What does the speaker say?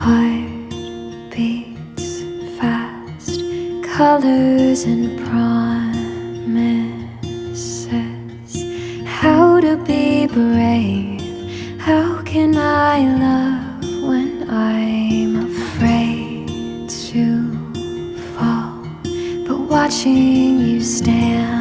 Heart beats fast, colors and promises. How to be brave? How can I love when I'm afraid to fall? But watching you stand